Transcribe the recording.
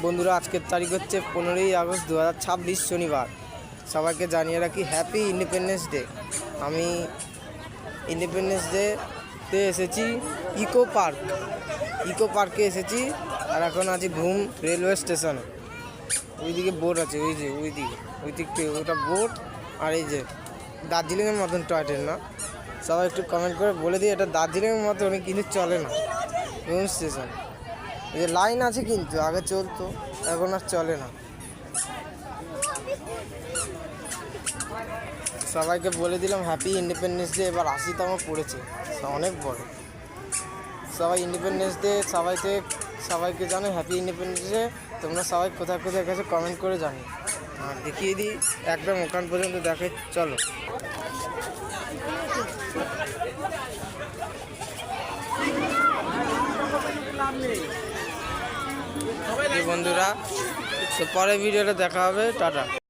বন্ধুরা আজকের তারিখ হচ্ছে 15ই আগস্ট 2026 শনিবার। সবাইকে জানিয়ে রাখি হ্যাপি ইন্ডিপেন্ডেন্স ডে। আমি ইন্ডিপেন্ডেন্স ডেতে এসেছি ইকো পার্কে এসেছি। আর এখন আছি ঘুম রেলওয়ে স্টেশনে। ওইদিকে বোট আছে, ওই দিক থেকে ওটা বোট। আর এই যে দার্জিলিংয়ের মতন টয় ট্রেন না, সবাই একটু কমেন্ট করে বলে দিই এটা দার্জিলিংয়ের মতন কিন্তু চলে না। ঘুম স্টেশন এই যে লাইন আছে, কিন্তু আগে চলতো, এখন আর চলে না। সবাইকে বলে দিলাম হ্যাপি ইন্ডিপেন্ডেন্স ডে। এবার 80তম পড়েছে, অনেক বড়। সবাই ইন্ডিপেন্ডেন্স ডে সবাইকে জানে হ্যাপি ইন্ডিপেন্ডেন্স ডে। তোমরা সবাই কোথায় কোথায় গেছে কমেন্ট করে জানি। আর দেখিয়ে দিই একদম ওখান পর্যন্ত দেখে, চলো। বন্ধুরা, তো পরের ভিডিওটা দেখা হবে, টাটা।